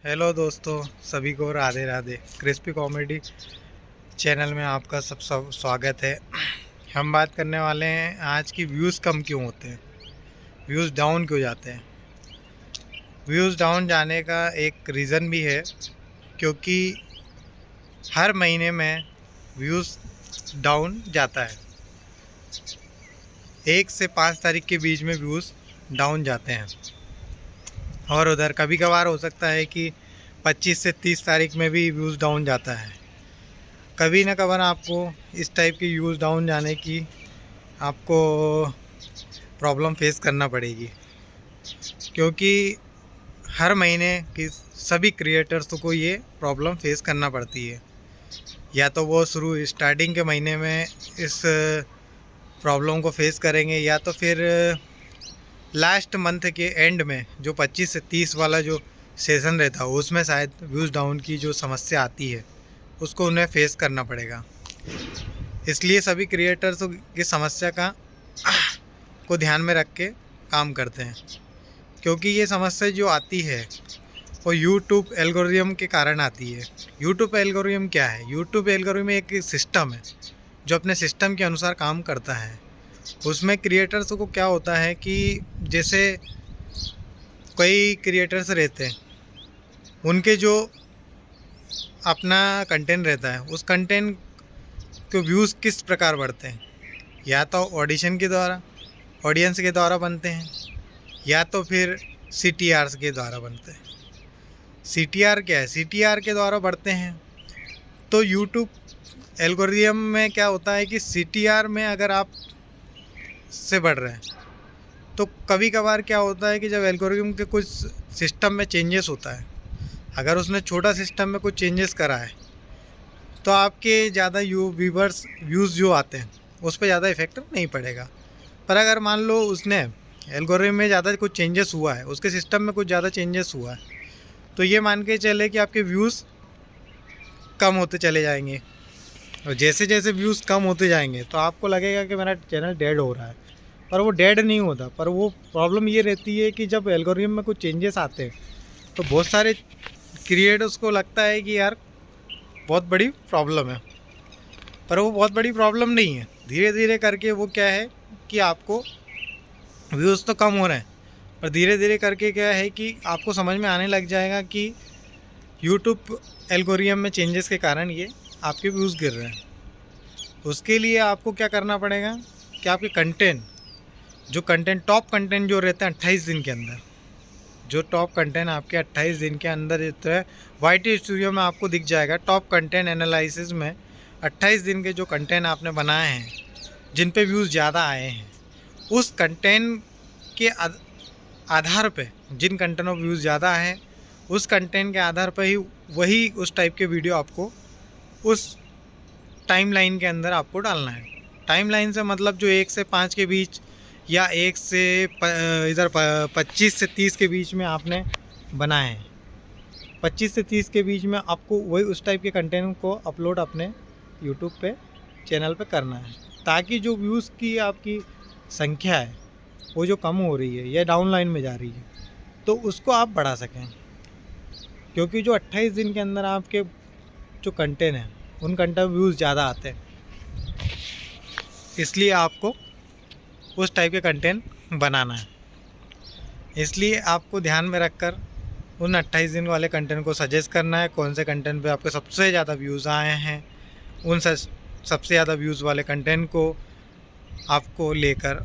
Hello दोस्तों, सभी को Radhe Radhe. Crispy comedy channel में आपका सब स्वागत है। हम बात करने वाले हैं आज की व्यूज़ कम क्यों होते हैं, व्यूज़ डाउन क्यों जाते हैं। व्यूज़ डाउन जाने का एक रीज़न भी है, क्योंकि हर महीने में व्यूज़ डाउन जाता है। 1 से 5 तारीख के बीच में व्यूज़ डाउन जाते हैं, और उधर कभी कभार हो सकता है कि 25 से 30 तारीख में भी व्यूज़ डाउन जाता है। कभी ना कभार आपको इस टाइप की व्यूज़ डाउन जाने की आपको प्रॉब्लम फेस करना पड़ेगी, क्योंकि हर महीने की सभी क्रिएटर्स को ये प्रॉब्लम फेस करना पड़ती है। या तो वो स्टार्टिंग के महीने में इस प्रॉब्लम को फेस करेंगे, या तो फिर लास्ट मंथ के एंड में जो 25 से 30 वाला जो सेशन रहता है उसमें शायद व्यूज़ डाउन की जो समस्या आती है उसको उन्हें फेस करना पड़ेगा। इसलिए सभी क्रिएटर्स की समस्या को ध्यान में रख के काम करते हैं, क्योंकि ये समस्या जो आती है वो यूट्यूब एल्गोरिथम के कारण आती है। यूट्यूब एल्गोरिथम क्या है? यूट्यूब एल्गोरिथम एक सिस्टम है जो अपने सिस्टम के अनुसार काम करता है। उसमें क्रिएटर्स को क्या होता है कि जैसे कई क्रिएटर्स रहते हैं, उनके जो अपना कंटेंट रहता है उस कंटेंट के व्यूज़ किस प्रकार बढ़ते हैं, या तो ऑडिशन के द्वारा, ऑडियंस के द्वारा बनते हैं, या तो फिर CTRs के द्वारा बनते हैं। CTR क्या है? CTR के द्वारा बढ़ते हैं। तो यूट्यूब एल्गोरिथम में क्या होता है कि CTR में अगर आप से बढ़ रहे हैं, तो कभी कभार क्या होता है कि जब एल्गोरिथम के कुछ सिस्टम में चेंजेस होता है, अगर उसने छोटा सिस्टम में कुछ चेंजेस करा है तो आपके ज़्यादा व्यूज़ जो आते हैं उस पर ज़्यादा इफेक्ट नहीं पड़ेगा। पर अगर मान लो उसने एल्गोरिथम में ज़्यादा कुछ चेंजेस हुआ है, उसके सिस्टम में कुछ ज़्यादा चेंजेस हुआ है, तो ये मान के चले कि आपके व्यूज़ कम होते चले जाएंगे। और जैसे जैसे व्यूज़ कम होते जाएंगे तो आपको लगेगा कि मेरा चैनल डेड हो रहा है, पर वो डेड नहीं होता। पर वो प्रॉब्लम ये रहती है कि जब एल्गोरिथम में कुछ चेंजेस आते हैं तो बहुत सारे क्रिएटर्स को लगता है कि यार बहुत बड़ी प्रॉब्लम है, पर वो बहुत बड़ी प्रॉब्लम नहीं है। धीरे धीरे करके वो क्या है कि आपको व्यूज़ तो कम हो रहे हैं, पर धीरे धीरे करके क्या है कि आपको समझ में आने लग जाएगा कि यूट्यूब एल्गोरिथम में चेंजेस के कारण ये आपके व्यूज़ गिर रहे हैं। उसके लिए आपको क्या करना पड़ेगा कि आपके टॉप कंटेंट जो रहते हैं 28 दिन के अंदर, जो टॉप कंटेंट आपके 28 दिन के अंदर रहते हैं, YT स्टूडियो में आपको दिख जाएगा। टॉप कंटेंट एनालिसिस में 28 दिन के जो कंटेंट आपने बनाए हैं, जिन पे व्यूज़ ज़्यादा आए हैं, उस कंटेंट के आधार पे, जिन कंटेंट में व्यूज़ ज़्यादा हैं उस कंटेंट के आधार पर ही वही उस टाइप के वीडियो आपको उस टाइमलाइन के अंदर आपको डालना है। टाइमलाइन से मतलब जो 1 से 5 के बीच, या 1 से 25 से 30 के बीच में आपने बनाए हैं। 25 से 30 के बीच में आपको वही उस टाइप के कंटेंट को अपलोड अपने यूट्यूब पे चैनल पे करना है, ताकि जो व्यूज़ की आपकी संख्या है वो जो कम हो रही है या डाउन लाइन में जा रही है तो उसको आप बढ़ा सकें। क्योंकि जो 28 दिन के अंदर आपके जो कंटेंट है उन कंटेंट व्यूज़ ज़्यादा आते हैं, इसलिए आपको उस टाइप के कंटेंट बनाना है। इसलिए आपको ध्यान में रखकर उन 28 दिन वाले कंटेंट को सजेस्ट करना है। कौन से कंटेंट पे आपके सबसे ज़्यादा व्यूज़ आए हैं, उन सबसे ज़्यादा व्यूज़ वाले कंटेंट को आपको लेकर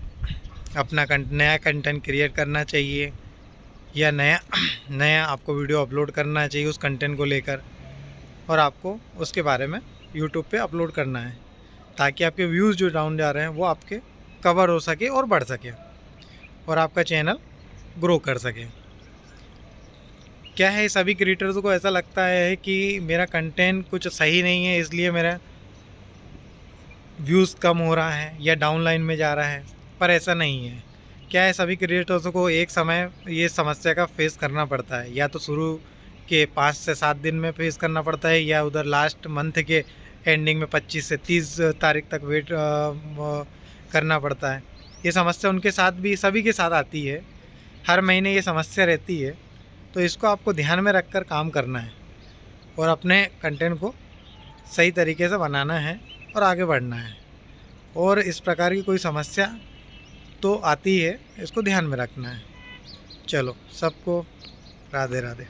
अपना नया कंटेंट क्रिएट करना चाहिए, या नया आपको वीडियो अपलोड करना चाहिए उस कंटेंट को लेकर, और आपको उसके बारे में यूट्यूब पे अपलोड करना है, ताकि आपके व्यूज़ जो डाउन जा रहे हैं वो आपके कवर हो सके और बढ़ सके, और आपका चैनल ग्रो कर सके। क्या है, सभी क्रिएटर्स को ऐसा लगता है कि मेरा कंटेंट कुछ सही नहीं है इसलिए मेरा व्यूज़ कम हो रहा है या डाउन लाइन में जा रहा है, पर ऐसा नहीं है। क्या है, सभी क्रिएटर्स को एक समय ये समस्या का फेस करना पड़ता है, या तो शुरू के 5 से 7 दिन में फेस करना पड़ता है, या उधर लास्ट मंथ के एंडिंग में 25 से 30 तारीख तक वेट करना पड़ता है। ये समस्या उनके साथ भी, सभी के साथ आती है। हर महीने ये समस्या रहती है, तो इसको आपको ध्यान में रख कर काम करना है और अपने कंटेंट को सही तरीके से बनाना है और आगे बढ़ना है। और इस प्रकार की कोई समस्या तो आती है, इसको ध्यान में रखना है। चलो, सबको राधे राधे।